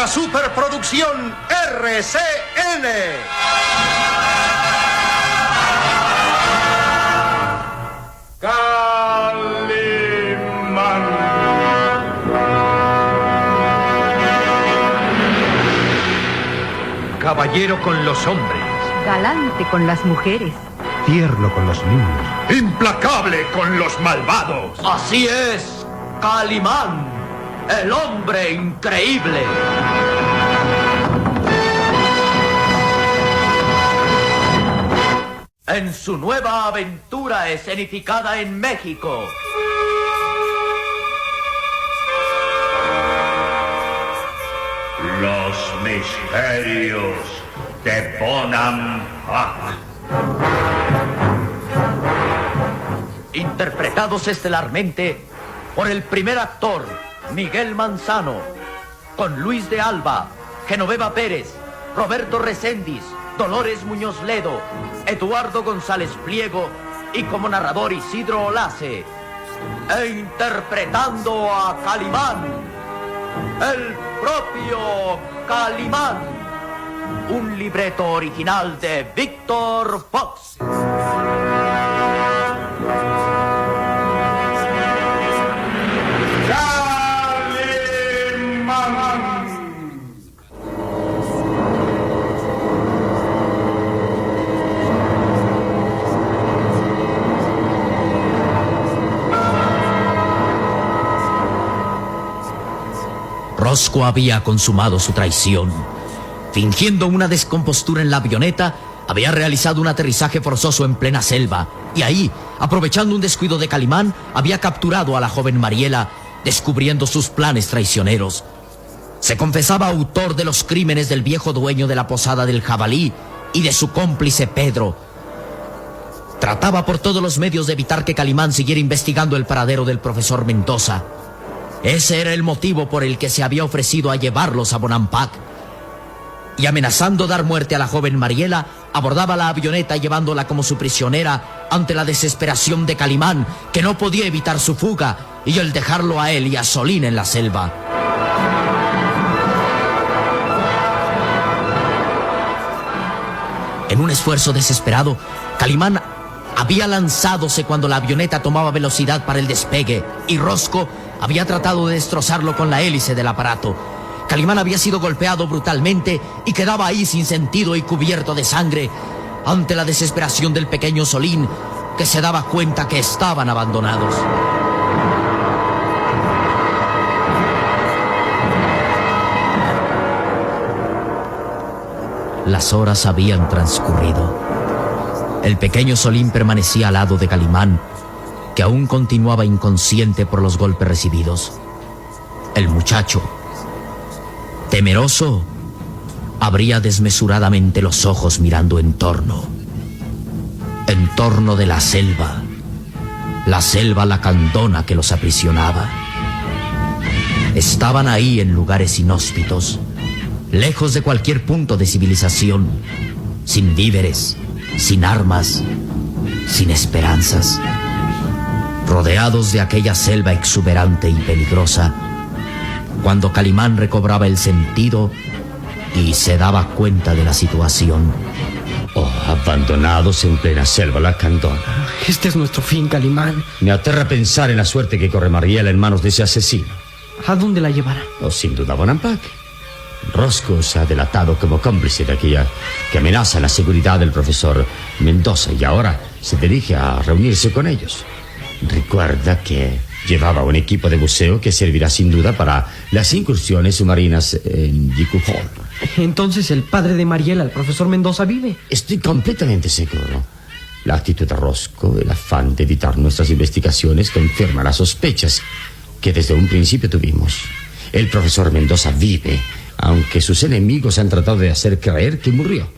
una superproducción RCN. Calimán. Caballero con los hombres. Galante con las mujeres. Tierno con los niños. Implacable con los malvados. Así es, Calimán, el hombre increíble. En su nueva aventura escenificada en México. Los misterios de Bonampak. Interpretados estelarmente por el primer actor, Miguel Manzano, con Luis de Alba, Genoveva Pérez, Roberto Reséndiz, Dolores Muñoz Ledo, Eduardo González Pliego y como narrador Isidro Olace. E interpretando a Calimán, el propio Calimán, un libreto original de Víctor Fox. Rosco había consumado su traición. Fingiendo una descompostura en la avioneta, había realizado un aterrizaje forzoso en plena selva. Y ahí, aprovechando un descuido de Calimán, había capturado a la joven Mariela, descubriendo sus planes traicioneros. Se confesaba autor de los crímenes del viejo dueño de la posada del Jabalí y de su cómplice Pedro. Trataba por todos los medios de evitar que Calimán siguiera investigando el paradero del profesor Mendoza. Ese era el motivo por el que se había ofrecido a llevarlos a Bonampak. Y amenazando dar muerte a la joven Mariela, abordaba la avioneta llevándola como su prisionera ante la desesperación de Calimán, que no podía evitar su fuga y el dejarlo a él y a Solín en la selva. En un esfuerzo desesperado, Calimán había lanzadose cuando la avioneta tomaba velocidad para el despegue y Rosco había tratado de destrozarlo con la hélice del aparato. Calimán había sido golpeado brutalmente y quedaba ahí sin sentido y cubierto de sangre ante la desesperación del pequeño Solín, que se daba cuenta que estaban abandonados. Las horas habían transcurrido. El pequeño Solín permanecía al lado de Calimán, que aún continuaba inconsciente por los golpes recibidos. El muchacho, temeroso, abría desmesuradamente los ojos mirando en torno de la selva lacandona que los aprisionaba. Estaban ahí en lugares inhóspitos, lejos de cualquier punto de civilización, sin víveres, sin armas, sin esperanzas, rodeados de aquella selva exuberante y peligrosa, cuando Calimán recobraba el sentido y se daba cuenta de la situación. Oh, abandonados en plena selva lacandona. Este es nuestro fin, Calimán. Me aterra pensar en la suerte que corre Mariela en manos de ese asesino. ¿A dónde la llevará? Oh, sin duda, Bonampak. Rosco se ha delatado como cómplice de aquella que amenaza la seguridad del profesor Mendoza y ahora se dirige a reunirse con ellos. Recuerda que llevaba un equipo de buceo que servirá sin duda para las incursiones submarinas en Yicujol. Entonces el padre de Mariela, el profesor Mendoza, vive. Estoy completamente seguro. La actitud de Rosco, el afán de evitar nuestras investigaciones confirma las sospechas que desde un principio tuvimos. El profesor Mendoza vive, aunque sus enemigos han tratado de hacer creer que murió.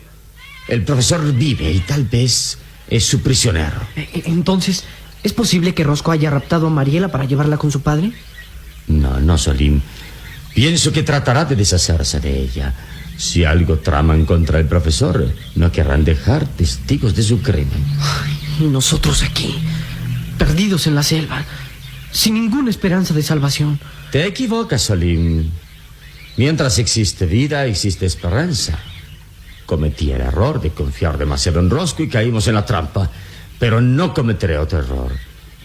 El profesor vive y tal vez es su prisionero. Entonces, ¿es posible que Rosco haya raptado a Mariela para llevarla con su padre? No, Solín. Pienso que tratará de deshacerse de ella. Si algo traman contra el profesor, no querrán dejar testigos de su crimen. Y nosotros aquí, perdidos en la selva, sin ninguna esperanza de salvación. Te equivocas, Solín. Mientras existe vida, existe esperanza. Cometí el error de confiar demasiado en Rosco y caímos en la trampa. Pero no cometeré otro error.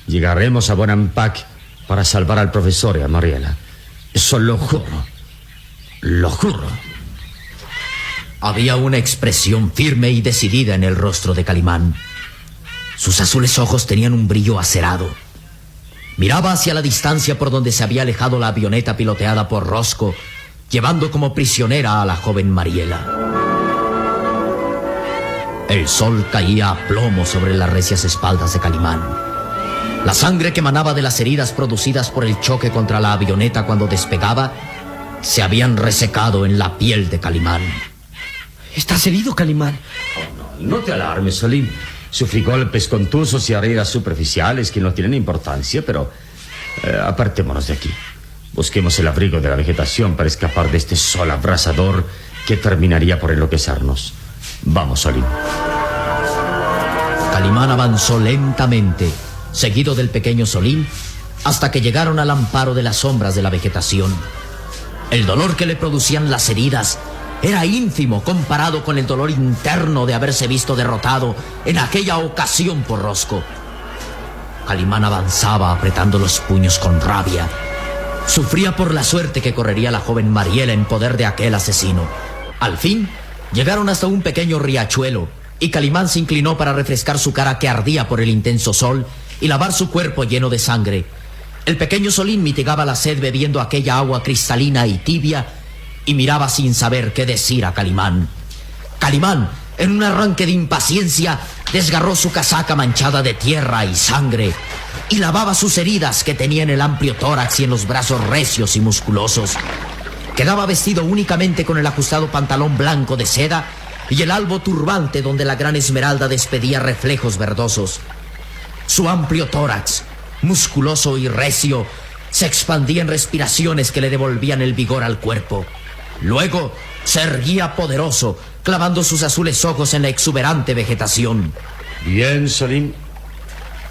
Llegaremos a Bonampak para salvar al profesor y a Mariela. Eso lo juro. Lo juro. Había una expresión firme y decidida en el rostro de Calimán. Sus azules ojos tenían un brillo acerado. Miraba hacia la distancia por donde se había alejado la avioneta piloteada por Rosco, llevando como prisionera a la joven Mariela. El sol caía a plomo sobre las recias espaldas de Calimán. La sangre que emanaba de las heridas producidas por el choque contra la avioneta cuando despegaba se habían resecado en la piel de Calimán. ¿Estás herido, Calimán? No te alarmes, Solim. Sufrí golpes contusos y heridas superficiales que no tienen importancia, pero apartémonos de aquí. Busquemos el abrigo de la vegetación para escapar de este sol abrasador que terminaría por enloquecernos. Vamos, Solim. Calimán avanzó lentamente, seguido del pequeño Solim, hasta que llegaron al amparo de las sombras de la vegetación. El dolor que le producían las heridas era ínfimo comparado con el dolor interno de haberse visto derrotado en aquella ocasión por Rosco. Calimán avanzaba apretando los puños con rabia. Sufría por la suerte que correría la joven Mariela en poder de aquel asesino. Al fin, llegaron hasta un pequeño riachuelo y Calimán se inclinó para refrescar su cara que ardía por el intenso sol y lavar su cuerpo lleno de sangre. El pequeño Solín mitigaba la sed bebiendo aquella agua cristalina y tibia y miraba sin saber qué decir a Calimán. Calimán, en un arranque de impaciencia, desgarró su casaca manchada de tierra y sangre y lavaba sus heridas que tenía en el amplio tórax y en los brazos recios y musculosos. Quedaba vestido únicamente con el ajustado pantalón blanco de seda y el albo turbante donde la gran esmeralda despedía reflejos verdosos. Su amplio tórax, musculoso y recio, se expandía en respiraciones que le devolvían el vigor al cuerpo. Luego se erguía poderoso, clavando sus azules ojos en la exuberante vegetación. Bien, Solim.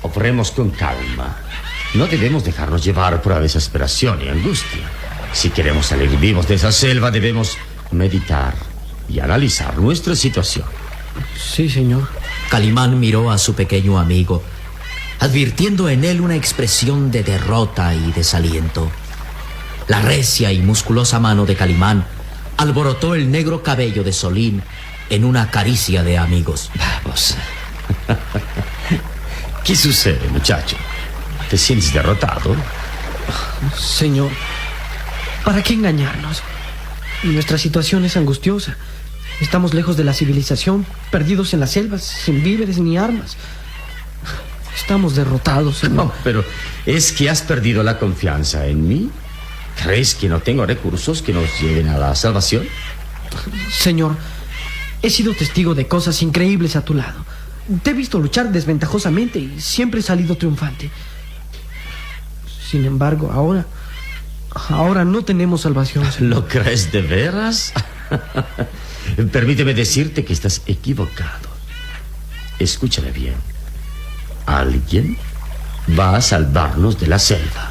Obremos con calma. No debemos dejarnos llevar por la desesperación y angustia. Si queremos salir vivos de esa selva, debemos meditar y analizar nuestra situación. Sí, señor. Calimán miró a su pequeño amigo, advirtiendo en él una expresión de derrota y desaliento. La recia y musculosa mano de Calimán alborotó el negro cabello de Solín en una caricia de amigos. Vamos. ¿Qué sucede, muchacho? ¿Te sientes derrotado? Señor, ¿para qué engañarnos? Nuestra situación es angustiosa. Estamos lejos de la civilización, perdidos en las selvas, sin víveres ni armas. Estamos derrotados, señor. No, pero ¿es que has perdido la confianza en mí? ¿Crees que no tengo recursos que nos lleven a la salvación? Señor, he sido testigo de cosas increíbles a tu lado. Te he visto luchar desventajosamente y siempre he salido triunfante. Sin embargo, ahora no tenemos salvación, señor. ¿Lo crees de veras? Permíteme decirte que estás equivocado. Escúchame bien. Alguien va a salvarnos de la selva.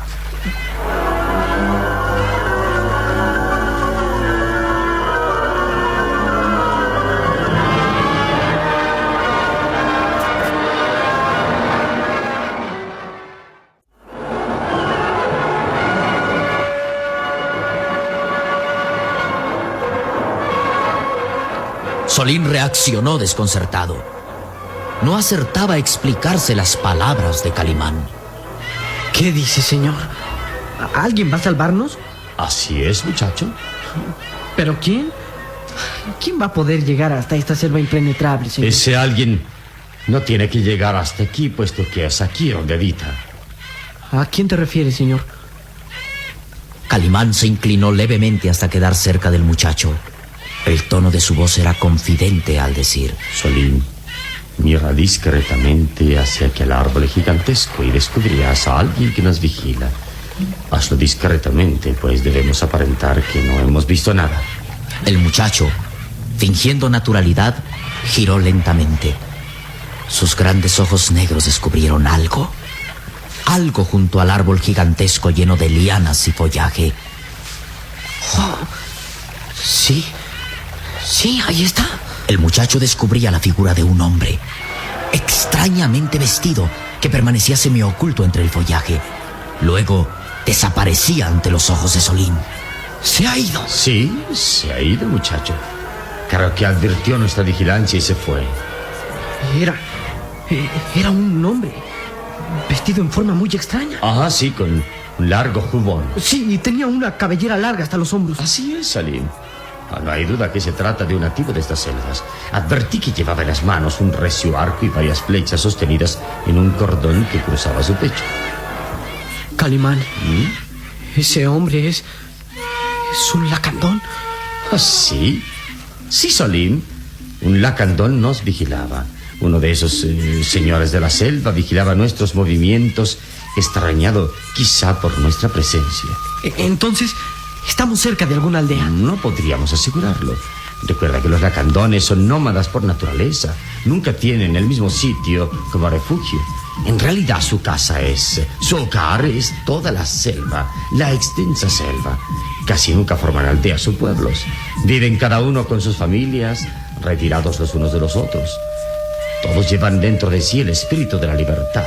Solín reaccionó desconcertado. No acertaba a explicarse las palabras de Calimán. ¿Qué dice, señor? ¿Alguien va a salvarnos? Así es, muchacho. ¿Pero quién? ¿Quién va a poder llegar hasta esta selva impenetrable, señor? Ese alguien no tiene que llegar hasta aquí, puesto que es aquí donde habita. ¿A quién te refieres, señor? Calimán se inclinó levemente hasta quedar cerca del muchacho. El tono de su voz era confidente al decir: Solín, mira discretamente hacia aquel árbol gigantesco y descubrirás a alguien que nos vigila. Hazlo discretamente, pues debemos aparentar que no hemos visto nada. El muchacho, fingiendo naturalidad, giró lentamente. Sus grandes ojos negros descubrieron algo. Algo junto al árbol gigantesco lleno de lianas y follaje. Oh, Sí. Sí, ahí está. El muchacho descubría la figura de un hombre, extrañamente vestido, que permanecía semioculto entre el follaje. Luego desaparecía ante los ojos de Solín. Se ha ido. Sí, se ha ido, muchacho. Creo que advirtió nuestra vigilancia y se fue. Era un hombre vestido en forma muy extraña. Ajá, sí, con un largo jubón. Sí, y tenía una cabellera larga hasta los hombros. Así es, Salim. No hay duda que se trata de un nativo de estas selvas. Advertí que llevaba en las manos un recio arco y varias flechas sostenidas en un cordón que cruzaba su pecho. Calimán, ese hombre es un lacandón. ¿Ah, sí? Sí, Salim. Un lacandón nos vigilaba. Uno de esos señores de la selva vigilaba nuestros movimientos, extrañado quizá por nuestra presencia. Entonces, ¿estamos cerca de alguna aldea? No podríamos asegurarlo. Recuerda que los lacandones son nómadas por naturaleza. Nunca tienen el mismo sitio como refugio. En realidad su hogar es toda la selva, la extensa selva. Casi nunca forman aldeas o pueblos. Viven cada uno con sus familias, retirados los unos de los otros. Todos llevan dentro de sí el espíritu de la libertad.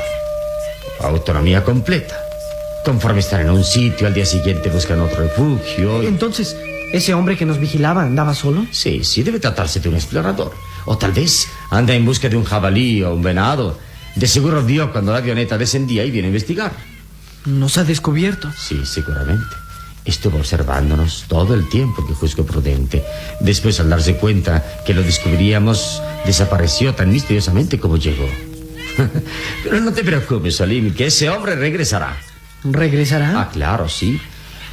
Autonomía completa. Conforme están en un sitio, al día siguiente buscan otro refugio. Entonces, ¿ese hombre que nos vigilaba andaba solo? Sí, debe tratarse de un explorador. O tal vez anda en busca de un jabalí o un venado. De seguro vio cuando la avioneta descendía y viene a investigar. ¿Nos ha descubierto? Sí, seguramente. Estuvo observándonos todo el tiempo que juzgó prudente. Después, al darse cuenta que lo descubriríamos, desapareció tan misteriosamente como llegó. Pero no te preocupes, Salim, que ese hombre regresará. ¿Regresará? Ah, claro, sí.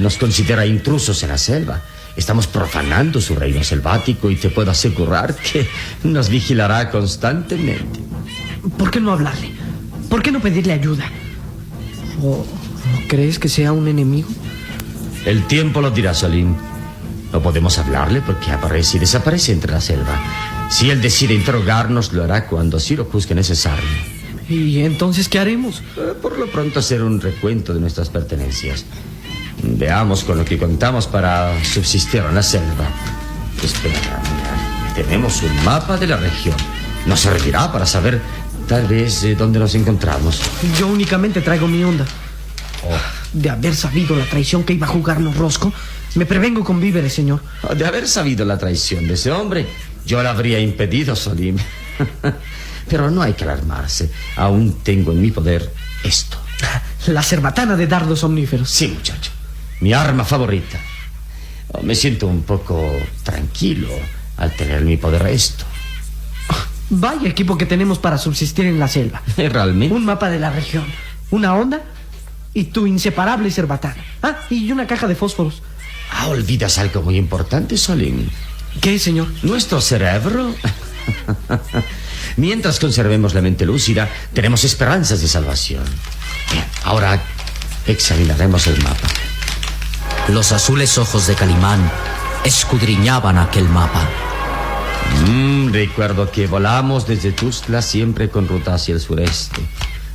Nos considera intrusos en la selva. Estamos profanando su reino selvático y te puedo asegurar que nos vigilará constantemente. ¿Por qué no hablarle? ¿Por qué no pedirle ayuda? ¿O crees que sea un enemigo? El tiempo lo dirá, Salim. No podemos hablarle porque aparece y desaparece entre la selva. Si él decide interrogarnos, lo hará cuando así lo juzgue necesario. ¿Y entonces qué haremos? Por lo pronto hacer un recuento de nuestras pertenencias. Veamos con lo que contamos para subsistir en la selva. Espera, mira, tenemos un mapa de la región. Nos servirá para saber tal vez dónde nos encontramos. Yo únicamente traigo mi onda. De haber sabido la traición que iba a jugarnos Rosco, me prevengo con víveres, señor. De haber sabido la traición de ese hombre, yo la habría impedido, Salim. Pero no hay que alarmarse. Aún tengo en mi poder esto. La cerbatana de dardos omníferos. Sí, muchacho. Mi arma favorita. Me siento un poco tranquilo al tener en mi poder esto. Vaya equipo que tenemos para subsistir en la selva. ¿Realmente? Un mapa de la región, una onda y tu inseparable cerbatana. Ah, y una caja de fósforos. Olvidas algo muy importante, Salim. ¿Qué, señor? Nuestro cerebro. Mientras conservemos la mente lúcida, tenemos esperanzas de salvación. Bien, ahora examinaremos el mapa. Los azules ojos de Calimán escudriñaban aquel mapa. Recuerdo que volamos desde Tuzla siempre con ruta hacia el sureste,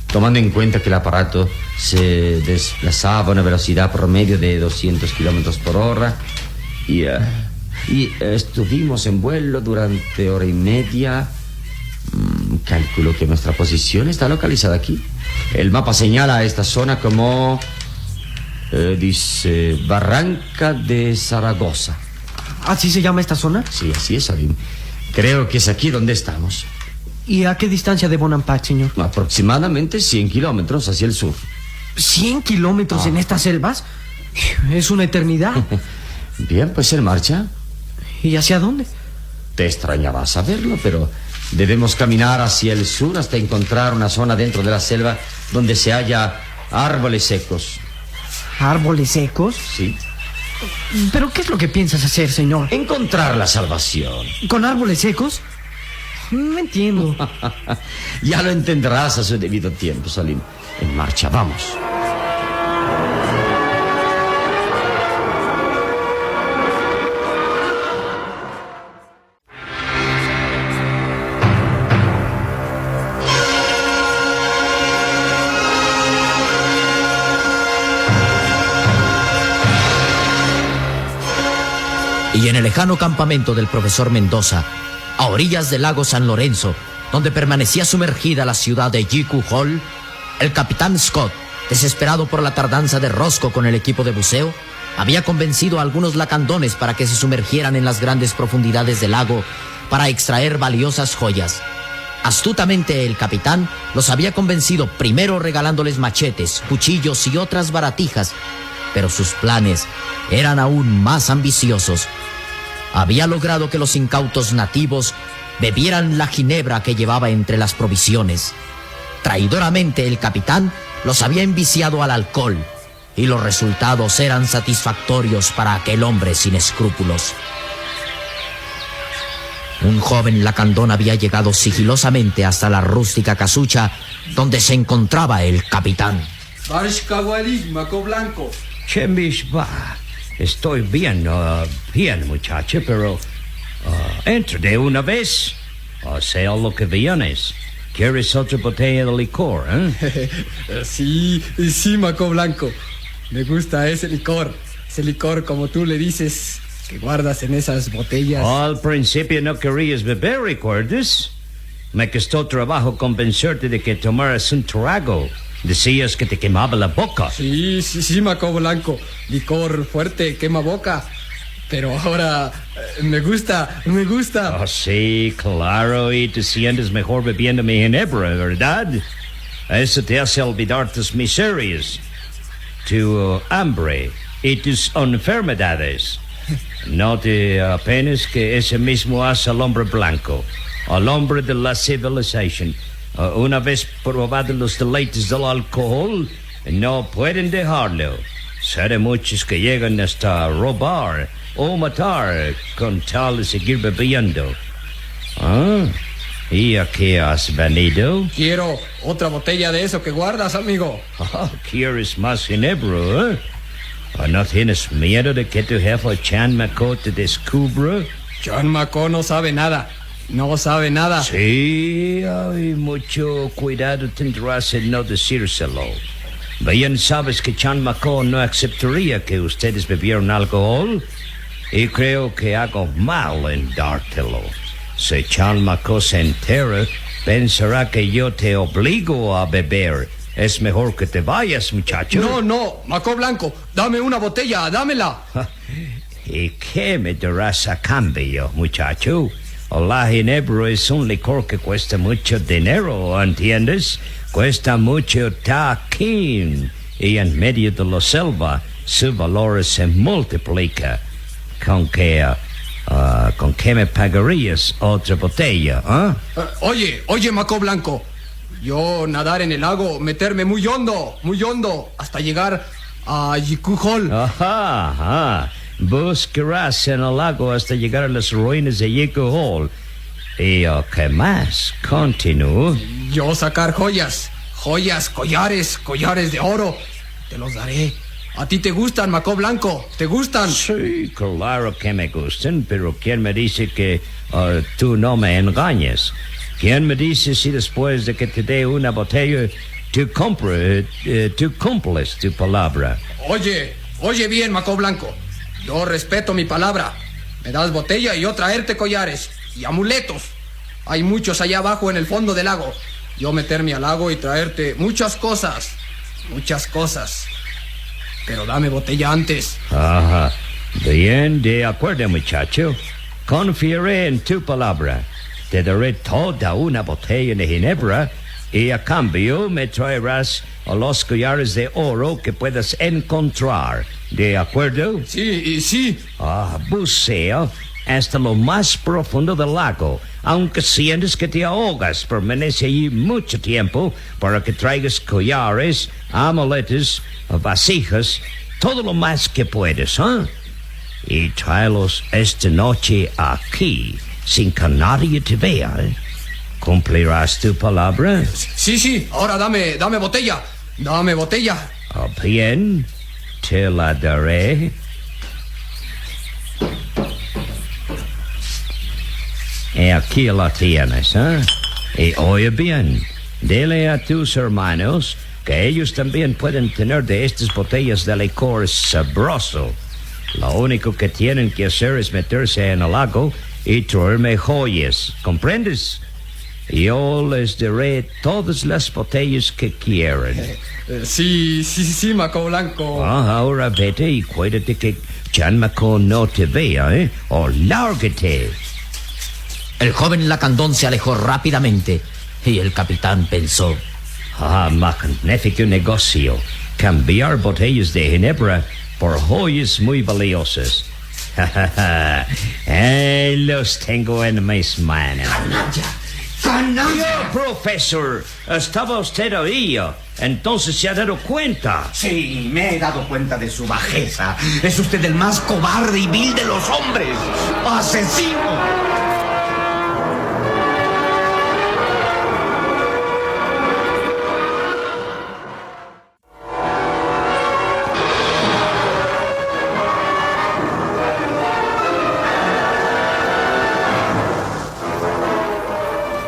tomando en cuenta que el aparato se desplazaba a una velocidad promedio de 200 kilómetros por hora y estuvimos en vuelo durante hora y media. Calculo que nuestra posición está localizada aquí. El mapa señala a esta zona como dice Barranca de Zaragoza. ¿Así se llama esta zona? Sí, así es, Salim. Creo que es aquí donde estamos. ¿Y a qué distancia de Bonampak, señor? Aproximadamente 100 kilómetros hacia el sur. ¿100 kilómetros en estas selvas? Es una eternidad. Bien, pues en marcha. ¿Y hacia dónde? Te extrañaba saberlo, pero debemos caminar hacia el sur hasta encontrar una zona dentro de la selva donde se halla árboles secos. ¿Árboles secos? Sí. ¿Pero qué es lo que piensas hacer, señor? Encontrar la salvación. ¿Con árboles secos? No entiendo. Ya lo entenderás a su debido tiempo, Salim. En marcha, vamos. Y en el lejano campamento del profesor Mendoza, a orillas del lago San Lorenzo, donde permanecía sumergida la ciudad de Jiku Hall, el capitán Scott, desesperado por la tardanza de Roscoe con el equipo de buceo, había convencido a algunos lacandones para que se sumergieran en las grandes profundidades del lago para extraer valiosas joyas. Astutamente el capitán los había convencido primero regalándoles machetes, cuchillos y otras baratijas, pero sus planes eran aún más ambiciosos. Había logrado que los incautos nativos bebieran la ginebra que llevaba entre las provisiones. Traidoramente el capitán los había enviciado al alcohol, y los resultados eran satisfactorios para aquel hombre sin escrúpulos. Un joven lacandón había llegado sigilosamente hasta la rústica casucha donde se encontraba el capitán. Maco Blanco. Chembishba, estoy bien, bien, muchacho, pero entra de una vez, o sea lo que vienes. ¿Quieres otra botella de licor, eh? Sí, Maco Blanco. Me gusta ese licor como tú le dices, que guardas en esas botellas. Al principio no querías beber, ¿recuerdas? Me costó trabajo convencerte de que tomaras un trago. Decías que te quemaba la boca. Sí, Maco Blanco. Licor fuerte, quema boca. Pero ahora me gusta. Oh, sí, claro, y te sientes mejor bebiendo mi ginebra, ¿verdad? Eso te hace olvidar tus miserias, tu hambre y tus enfermedades. No te apenes que ese mismo hace al hombre blanco, al hombre de la civilización. Una vez probado los deleites del alcohol, no pueden dejarlo. Seré muchos que llegan hasta robar o matar con tal de seguir bebiendo. ¿Ah? ¿Y a qué has venido? Quiero otra botella de eso que guardas, amigo. Oh, ¿quieres más ginebra, eh? ¿No tienes miedo de que tu jefe Chan Maco te descubra? Chan Maco no sabe nada. No sabe nada. Sí, ay, mucho cuidado tendrás en no decírselo. Bien sabes que Chan Maco no aceptaría que ustedes bebieran alcohol, y creo que hago mal en dártelo. Si Chan Maco se entera, pensará que yo te obligo a beber. Es mejor que te vayas, muchacho. No, Maco Blanco, dame una botella, dámela. ¿Y qué me darás a cambio, muchacho? La ginebra es un licor que cuesta mucho dinero, ¿entiendes? Cuesta mucho taquín, y en medio de la selva su valor se multiplica. ¿Con qué me pagarías otra botella, Oye, Maco Blanco, yo nadar en el lago, meterme muy hondo, hasta llegar a Jiku Hall. Ajá. Buscarás en el lago hasta llegar a las ruinas de Jiku Hall. ¿Y qué más? Continúo. Yo sacar joyas, collares de oro. Te los daré. ¿A ti te gustan, Maco Blanco? ¿Te gustan? Sí, claro que me gustan, pero ¿quién me dice que tú no me engañes? ¿Quién me dice si después de que te dé una botella tú cumples tu palabra? Oye bien, Maco Blanco. Yo respeto mi palabra. Me das botella y yo traerte collares y amuletos. Hay muchos allá abajo en el fondo del lago. Yo meterme al lago y traerte muchas cosas. Pero dame botella antes. Ajá. Bien, de acuerdo, muchacho. Confiaré en tu palabra. Te daré toda una botella de ginebra y a cambio me traerás a los collares de oro que puedas encontrar. ¿De acuerdo? Sí. Bucea hasta lo más profundo del lago. Aunque sientes que te ahogas, permanece allí mucho tiempo para que traigas collares, amuletos, vasijas, todo lo más que puedes, y tráelos esta noche aquí, sin que nadie te vea. ¿Cumplirás tu palabra? Sí. Ahora dame botella. Dame botella. Bien, te la daré. Y aquí la tienes, Y oye bien, dile a tus hermanos que ellos también pueden tener de estas botellas de licor sabroso. Lo único que tienen que hacer es meterse en el lago y traerme joyas, ¿comprendes? Yo les daré todas las botellas que quieran. Sí, Maco Blanco. Ahora vete y cuídate que Chanmaco no te vea, ¿eh? O lárgate. El joven lacandón se alejó rápidamente y el capitán pensó: magnífico negocio. Cambiar botellas de ginebra por joyas muy valiosas. Los tengo en mis manos. ¡Canalla! Profesor, estaba usted ahí. Entonces se ha dado cuenta. Sí, me he dado cuenta de su bajeza. Es usted el más cobarde y vil de los hombres. ¡Asesino!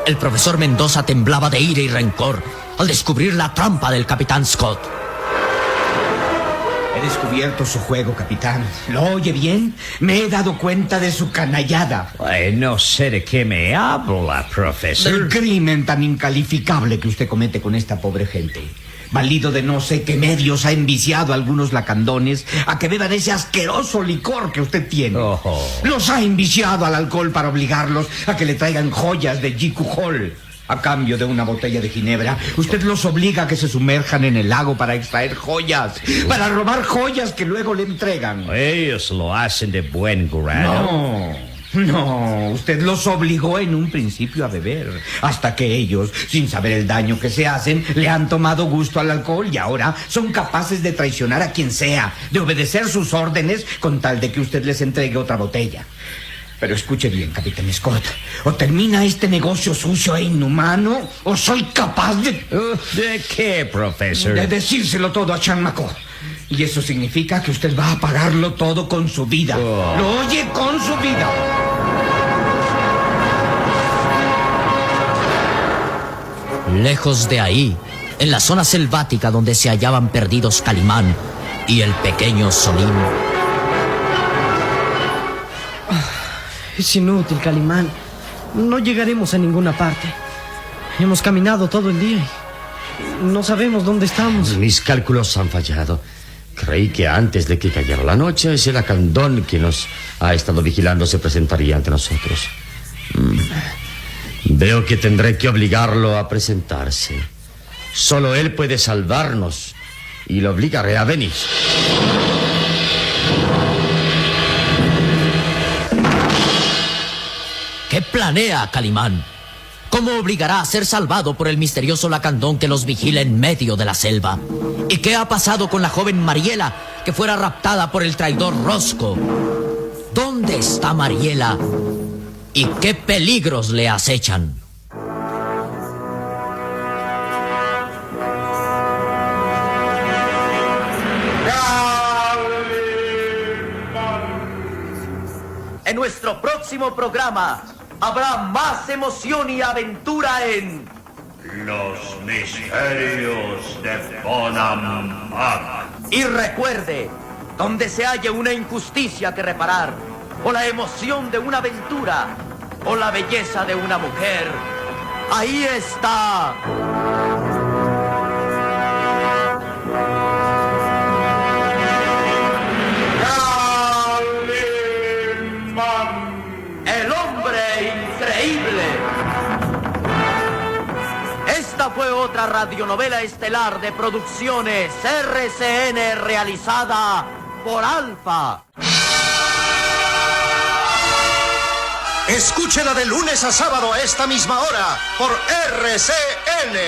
El profesor Mendoza temblaba de ira y rencor al descubrir la trampa del capitán Scott. He descubierto su juego, capitán. ¿Lo oye bien? Me he dado cuenta de su canallada. No sé de qué me habla, profesor. Del crimen tan incalificable que usted comete con esta pobre gente. Valido de no sé qué medios ha enviciado a algunos lacandones a que beban ese asqueroso licor que usted tiene. Los ha enviciado al alcohol para obligarlos a que le traigan joyas de Jiku Hall. A cambio de una botella de ginebra, usted los obliga a que se sumerjan en el lago para extraer joyas, para robar joyas que luego le entregan. Ellos lo hacen de buen grado. No, usted los obligó en un principio a beber, hasta que ellos, sin saber el daño que se hacen, le han tomado gusto al alcohol y ahora son capaces de traicionar a quien sea, de obedecer sus órdenes con tal de que usted les entregue otra botella. Pero escuche bien, capitán Scott, o termina este negocio sucio e inhumano, o soy capaz de... ¿De qué, profesor? De decírselo todo a Chanmaco. Y eso significa que usted va a pagarlo todo con su vida. ¿Lo oye? Con su vida. Lejos de ahí, en la zona selvática donde se hallaban perdidos Calimán y el pequeño Solín. Es inútil, Calimán. No llegaremos a ninguna parte. Hemos caminado todo el día y no sabemos dónde estamos. Mis cálculos han fallado. Creí que antes de que cayera la noche, ese lacandón que nos ha estado vigilando se presentaría ante nosotros. Veo que tendré que obligarlo a presentarse. Solo él puede salvarnos y lo obligaré a venir. ¿Qué planea Calimán? ¿Cómo obligará a ser salvado por el misterioso lacandón que los vigila en medio de la selva? ¿Y qué ha pasado con la joven Mariela, que fuera raptada por el traidor Rosco? ¿Dónde está Mariela? ¿Y qué peligros le acechan? En nuestro próximo programa habrá más emoción y aventura en... Los misterios de Bonampak. Y recuerde, donde se haya una injusticia que reparar, o la emoción de una aventura, o la belleza de una mujer, ahí está... El hombre increíble. Esta fue otra radionovela estelar de Producciones RCN realizada por Alfa. Escúchela de lunes a sábado a esta misma hora por RCN.